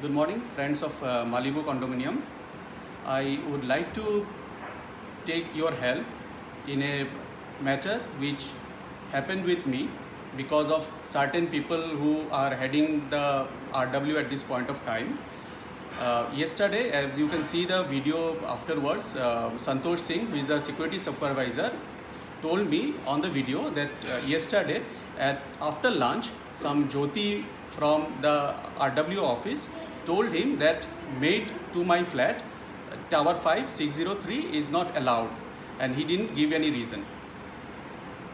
Good morning, friends of Malibu Condominium. I would like to take your help in a matter which happened with me because of certain people who are heading the RW at this point of time. Yesterday, as you can see the video afterwards, Santosh Singh, who is the security supervisor, told me on the video that yesterday after lunch, some Jyoti from the RW office told him that maid to my flat, Tower 5 603 is not allowed, and he didn't give any reason.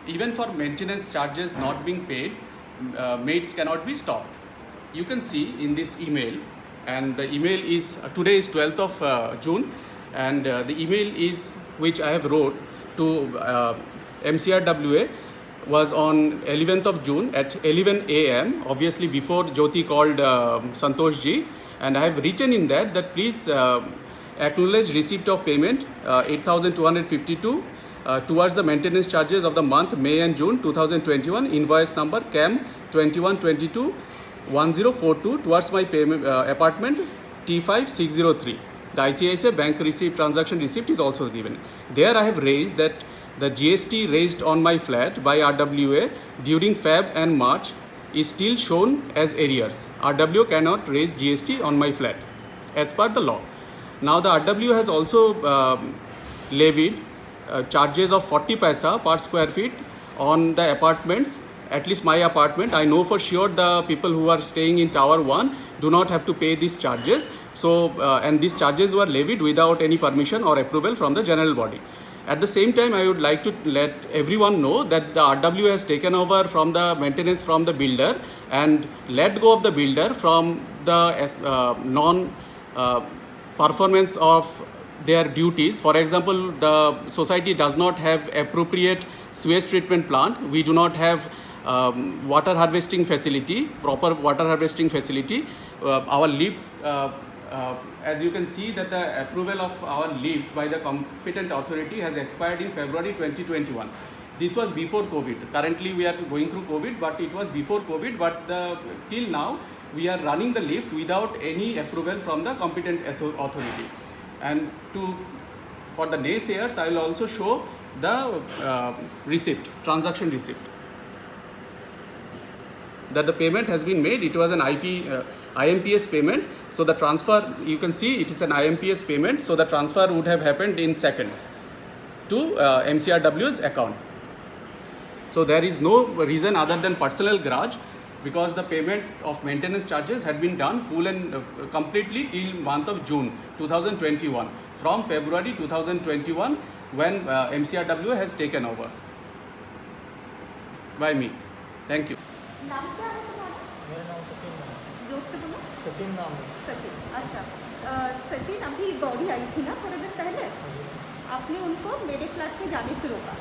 Even for maintenance charges not being paid, maids cannot be stopped. You can see in this email, and the email is today is 12th of June, and the email is which I have wrote to MCRWA was on 11th of June at 11 a.m. Obviously before Jyoti called Santosh ji, and I have written in that please acknowledge receipt of payment 8,252 towards the maintenance charges of the month May and June 2021, invoice number CAM 2122 1042 towards my payment apartment T5 603. The ICICI bank receipt, transaction receipt is also given. There I have raised that the GST raised on my flat by RWA during Feb and March is still shown as arrears. RW cannot raise GST on my flat as per the law. Now the RW has also levied charges of 40 paisa per square feet on the apartments, at least my apartment. I know for sure the people who are staying in Tower 1 do not have to pay these charges. So, and these charges were levied without any permission or approval from the general body. At the same time, I would like to let everyone know that the RW has taken over from the maintenance from the builder and let go of the builder from the non-performance of their duties. For example, the society does not have appropriate sewage treatment plant. We do not have water harvesting facility, proper water harvesting facility. Our lifts, as you can see that the approval of our lift by the competent authority has expired in February 2021. This was before COVID. Currently we are going through COVID, but it was before COVID. But till now we are running the lift without any approval from the competent authority. And for the naysayers, I will also show the receipt, transaction receipt, that the payment has been made. It was an IMPS payment. So the transfer, you can see it is an IMPS payment. So the transfer would have happened in seconds to MCRW's account. So there is no reason other than personal grudge, because the payment of maintenance charges had been done full and completely till month of June 2021, from February 2021 when MCRW has taken over by me. Thank you. नाम क्या है तुम्हारा? मेरा नाम सचिन नाम। जोर से बोलो। सचिन नाम है। सचिन, अच्छा। सचिन, अभी बॉडी आई थी ना थोड़े दिन पहले, आपने उनको मेरे फ्लैट पे जाने से रोका।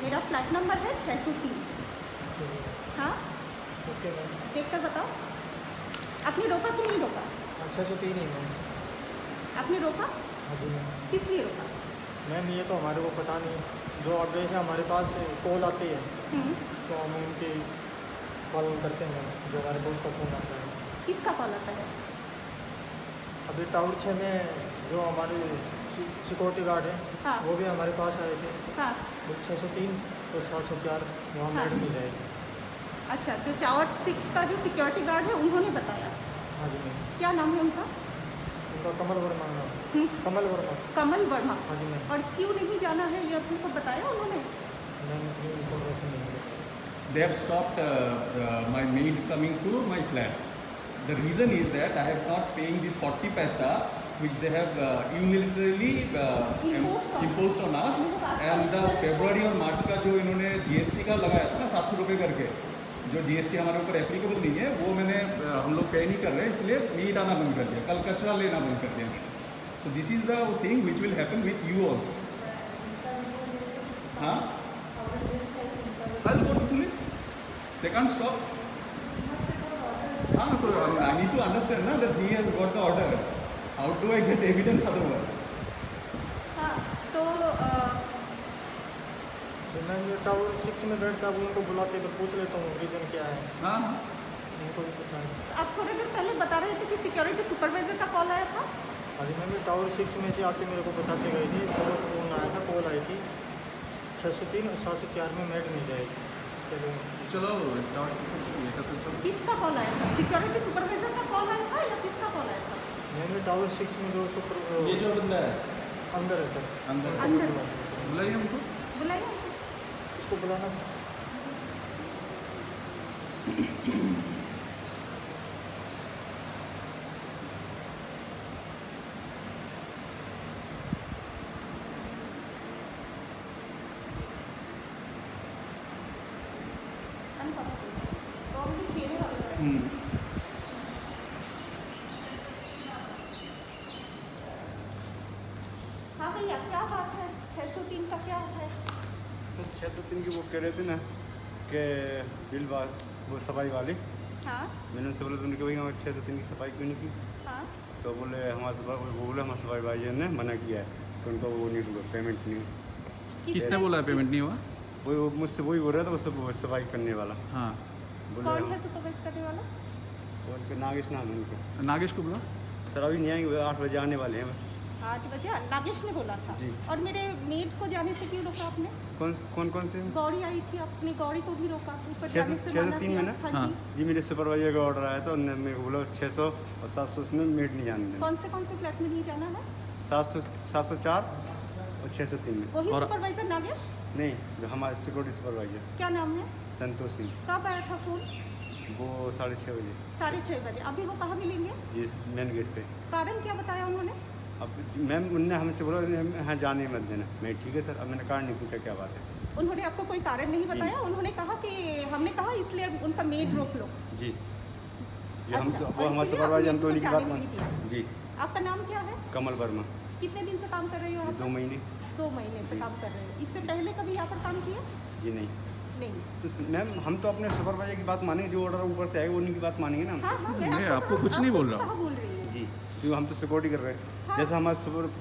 मेरा फ्लैट नंबर है 603। हाँ, ओके मैम। देख कर बताओ, आपने रोका कि नहीं रोका? 603 ही मैम। आपने रोका? हाँ जी मैम। किस लिए रोका? मैम ये तो हमारे को पता नहीं, जो ऑर्डर से हमारे पास कॉल आती है तो हम उनकी पालन करते हैं मैम, जो हमारे दोस्त का फ़ोन आता है। किसका कॉल आता है? अभी टावर 6 में जो हमारे सिक्योरिटी गार्ड है, हाँ। वो भी हमारे पास आए थे। हाँ, 603 और 704 वहाँ हाँ। मेड मिल जाएगी। अच्छा, तो टावर 6 का जो सिक्योरिटी गार्ड है उन्होंने बताया। हाँ जी मैम। क्या नाम है उनका? उनका कमल वर्मा नाम। कमल वर्मा। कमल वर्मा। हाँ जी मैम। और क्यों नहीं जाना है ये अपने को बताया उन्होंने? मैम इतनी इन्फॉर्मेशन नहीं है। They have stopped my maid coming to my flat. The reason is that I have not paying this 40 paisa which they have unilaterally imposed on us, and the February और March का जो इन्होंने GST का लगाया था ना 700 रुपये करके, जो GST हमारे ऊपर एप्लीकेबल नहीं है, वो मैंने हम लोग पे नहीं कर रहे, इसलिए मीट आना बंद कर दिया, कल कचरा लेना बंद कर दिया। So this is the thing which will happen with you also. हाँ, I'll go to police. They can't stop. हाँ, so I need to understand ना that he has got the order. How do I get evidence otherwise? हाँ, तो ma'am ये tower 6 में बैठता है, उनको बुलाते तो पूछ लेता हूँ रीज़न क्या है। हाँ, उनको भी पता है। आप थोड़ी देर पहले बता रहे थे कि सिक्योरिटी सुपरवाइजर का कॉल आया था? अभी मैम टावर 6 में से आते मेरे को बताते गए थे, फोन आया था, कॉल आई थी 603 और 704 में मेट मिल जाएगी। चलो चलो ये तो किसका कॉल आया था? सिक्योरिटी सुपरवाइजर का कॉल आया था या किसका कॉल आया था? मैम टावर 6 में जो ये जो बंदा है अंदर है सर, अंदर बुलाइए हमको। बुलाइए। उसको बुलाना। तो हम भी चेहरे वाले हाँ भैया क्या बात है? 603 का क्या है? 603 की वो कह रहे थे ना कि वो सफाई वाले, हाँ मैंने उनसे बोला तुमने कि भाई हमारे 603 की सफाई क्यों नहीं की? हाँ तो बोले हमारे सफाई भाई ने मना किया है कि उनको वो नहीं हुआ, पेमेंट नहीं हुआ। किसने बोला पेमेंट नहीं हुआ? वो मुझसे वही बोल रहा था, वो सफाई करने वाला। हाँ बोले कौन है सुपरवाइज करने वाला? उनके नागेश नाम है उनके। नागेश को बुला। सर अभी नहीं आएंगे, 8 बजे आने वाले हैं बस। 8 बजे नागेश ने बोला था। जी। और मेरे मेड को जाने से क्यों रोका आपने? कौन से? गौरी आई थी, अपनी गौरी को भी रोका, ऊपर जाने से मना 603 किया। में ना? हाँ हाँ। जी। जी मेरे सुपरवाइजर का ऑर्डर आया था, उन्होंने मेरे को बोला 600 और 700 उसमें मेट नहीं जाने देना। कौन से फ्लैट में नहीं जाना है? 704 और 603 में। वही और- सुपरवाइजर नागेश? नहीं, जो हमारे सिक्योरिटी सुपरवाइजर क्या नाम है? संतोष सिंह, कब आया था फोन? वो 6:30 बजे 6:30 बजे। अभी वो कहाँ मिलेंगे? जी मेन गेट पे। कारण क्या बताया उन्होंने? अब मैम उनने हमसे बोला हाँ जाने मत देना। मैं ठीक है सर। अब मैंने कारण नहीं पूछा क्या बात है। उन्होंने आपको कोई कारण नहीं बताया? उन्होंने कहा कि हमने कहा इसलिए उनका मेड रोक लो। जी ये हम अच्छा, तो और वो हमारे इसीलिए सुपरवाइजर हम आपने तो उन्हीं की इनको बात जाने नहीं मान। जी आपका नाम क्या है? कमल वर्मा। कितने दिन से काम कर रहे हो यहाँ 2 पर? महीने। 2 महीने से जी। काम कर रहे हो। इससे पहले कभी यहाँ पर काम किया? जी नहीं। नहीं। तो मैम हम तो अपने सुपरवाइजर की बात मानेंगे, जो ऑर्डर ऊपर से आएगा उन्हीं की बात मानेंगे ना। हाँ हाँ मैं नहीं, आपको कुछ नहीं बोल रहा हूँ। कहाँ बोल रही हूँ? जी क्योंकि हम तो सिक्योरिटी कर रहे हैं। हाँ। जैसा हमारे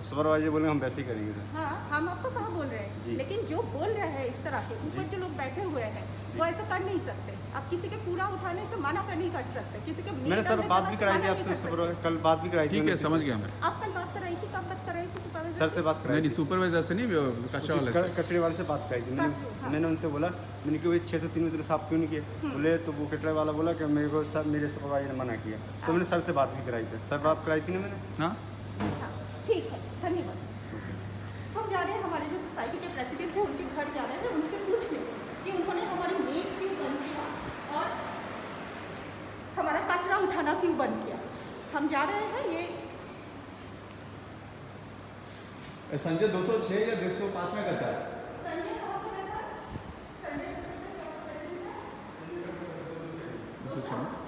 सुपरवाइजर बोलेंगे हम वैसे ही करेंगे सर। हाँ हम आपको कहाँ बोल रहे हैं, जी। लेकिन जो बोल रहे हैं इस तरह के ऊपर जी। जो लोग बैठे हुए हैं वो ऐसा कर नहीं सकते। आप किसी के कूड़ा उठाने से मना कर नहीं कर सकते। किसी के मैंने सर बात भी कराई थी आपसे, कल बात भी कराई थी। ठीक है, मैंने समझ गया मैं। आप कल बात कराई थी? कब बात कराई थी सुपरवाइजर? सर से बात कराई नहीं थी। सुपरवाइजर से नहीं, कच्चा वाले से। कचरे वाले से बात कराई थी मैंने। कचरे, हाँ। मैंने उनसे बोला, मैंने कि भाई 603 में तेरे साफ क्यों नहीं किए? बोले तो वो कचरे वाला बोला कि मेरे को सर मेरे सुपरवाइजर ने मना किया। तो मैंने सर से बात भी कराई थी। सर बात कराई थी ना मैंने। हाँ हाँ, ठीक है, धन्यवाद। हम जा रहे हैं, हमारे जो सोसाइटी के प्रेसिडेंट हैं उनके घर जा रहे हैं, उनसे पूछ लें कि उन्होंने हमारी मेल क्यों बंद किया और हमारा कचरा उठाना क्यों बंद किया। हम जा रहे हैं। ये संजय 206 या 205 में करता है। संजय कहाँ पर रहता है? संजय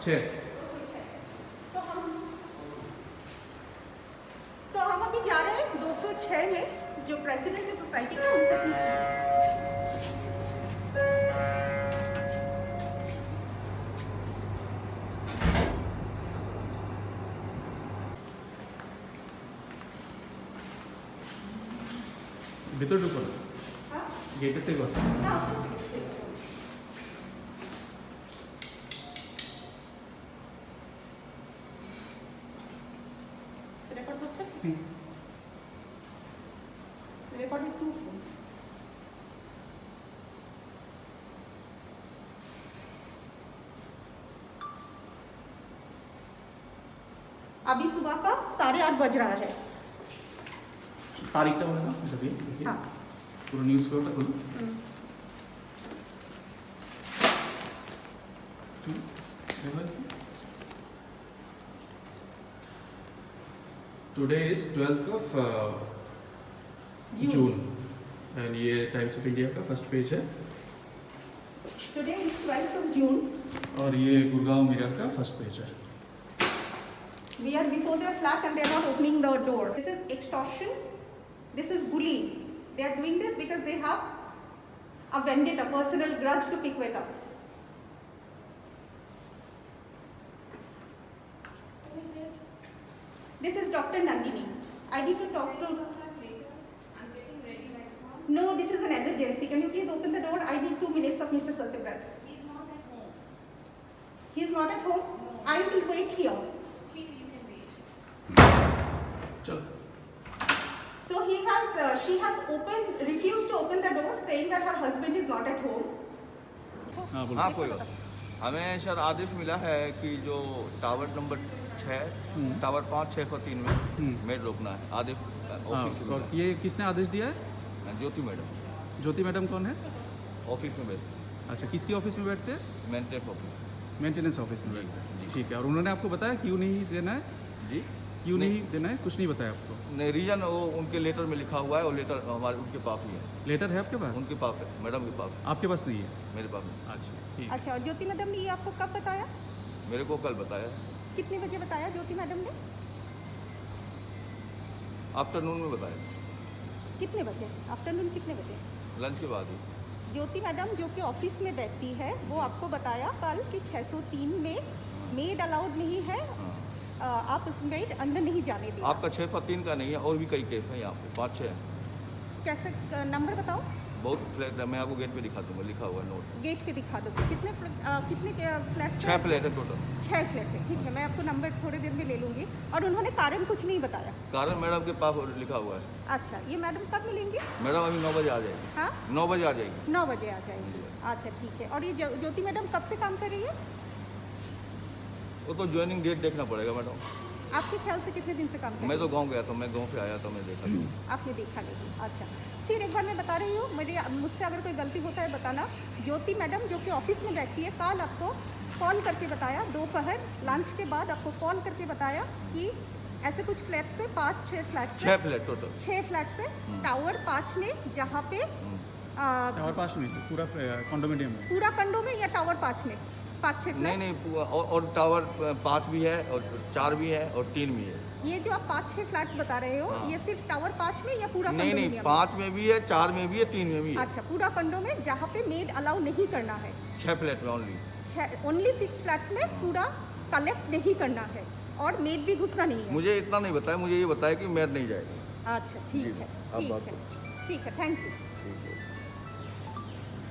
छः। तो हम अभी जा रहे हैं 206 में, जो प्रेसिडेंट है सोसाइटी के, उनसे पूछें। ভিতর ঢুকো না, हाँ? গেটের থেকে কথা। हाँ। Record হচ্ছে? Recording 2 phones. अभी सुबह का 8:30 बज रहा है। তারিখটা বলে দাও, এটা দিয়ে দেখি। हाँ। পুরো নিউজ পেপারটা খুলুন। Today is 12th of June and ये टाइम्स ऑफ इंडिया का फर्स्ट पेज है Today is 12th of June. और ये गुड़गांव मिरर का फर्स्ट पेज है। We are before their flat and they are not opening the door. This is extortion. This is bullying. They are doing this because they have a vendetta, personal grudge to pick with us. This is Dr. Nandini. I need to talk to. No, this is an emergency. Can you please open the door? I need 2 minutes of Mr. Satyabrat. He's not at home. He is not at home. No. I will wait here. You can wait. she has refused to open the door, saying that her husband is not at home. हाँ बोलो। हाँ कोई बात नहीं। हमें sir आदेश मिला है कि जो टावर नंबर 6 टावर 5 603 में मेड रोकना है। आदेश हाँ, ऑफिस से और मिला ये किसने आदेश दिया है? है। ज्योति मैडम ज्योति मैडम कौन है? ऑफिस में बैठते अच्छा, किसकी ऑफिस में बैठते हैं? Maintenance office. मेंटेनेंस ऑफिस में जी, बैठते हैं। जी। ठीक है, और उन्होंने आपको बताया क्यों नहीं देना है? जी क्यों नहीं देना है? कुछ नहीं बताया आपको? नहीं, रीजन वो उनके लेटर में लिखा हुआ है और लेटर हमारे उनके पास ही है। लेटर है आपके पास? उनके पास है, मैडम के पास है, आपके पास नहीं है? मेरे पास नहीं। अच्छा ठीक है। अच्छा, और ज्योति मैडम ने ये आपको कब बताया? मेरे को कल बताया, कितने बजे बताया ज्योति मैडम ने? आफ्टरनून में बताया, कितने बजे? आफ्टरनून कितने बजे? लंच के बाद ही। ज्योति मैडम जो कि ऑफिस में बैठती है, वो आपको बताया कल कि 603 में मेड अलाउड नहीं है, हाँ। आप उस मेड अंदर नहीं जाने दिया। आपका 603 का नहीं है, और भी कई केस हैं यहाँ पे, 5-6 हैं। कैसे नंबर बताओ? बहुत फ्लैट है, मैं आपको गेट पे दिखा दूंगा, लिखा हुआ है नोट। गेट पे दिखा दो। कितने फ्लैट्स? 6 फ्लैट है टोटल। 6 फ्लैट है, ठीक है, मैं आपको नंबर थोड़ी देर में ले लूँगी। और उन्होंने कारण कुछ नहीं बताया? कारण मैडम के पास लिखा हुआ है। अच्छा, ये मैडम कब मिलेंगी? मैडम अभी 9 बजे आ जाएगी। हाँ, 9 बजे आ जाएगी। 9 बजे आ जाएंगी। अच्छा ठीक है। और ये ज्योति मैडम कब से काम कर रही है? वो तो ज्वाइनिंग डेट देखना पड़ेगा मैडम। आपके ख्याल से कितने दिन से काम कर रही मैं है? तो गांव गया था, मैं गांव से आया था, मैं देखा था। आपने देखा नहीं? अच्छा, फिर एक बार मैं बता रही हूँ, मुझसे अगर कोई गलती होता है बताना। ज्योति मैडम जो कि ऑफिस में बैठती है, कल आपको कॉल करके बताया, दोपहर लंच के बाद आपको कॉल करके बताया कि ऐसे कुछ फ्लैट से 5-6 फ्लैट से 6 फ्लैट टोटल। 6 फ्लैट से टावर 5 में, जहाँ पे टावर 5 में पूरा कंडोमिनियम में? पूरा कंडो में या टावर 5 में 5-6 नहीं फ्लैट? नहीं, और टावर 5 भी है और 4 भी है और 3 भी है। ये जो आप 5-6 फ्लैट्स बता रहे हो, हाँ। ये सिर्फ टावर 5 में या पूरा नहीं नहीं, कंडोमिनियम? 5 में भी है, 4 में भी है, 3 में भी है। अच्छा, पूरा कंडो में जहाँ पे मेड अलाउ नहीं करना है। 6 फ्लैट में ओनली। ओनली 6 फ्लैट्स में पूरा कलेक्ट नहीं करना है और मेड भी घुसना नहीं है। मुझे इतना नहीं बताया, मुझे ये बताया कि मेयर नहीं जाएगी। अच्छा ठीक जी, है, आप ठीक बात है, ठीक है, थैंक यू। ठीक है।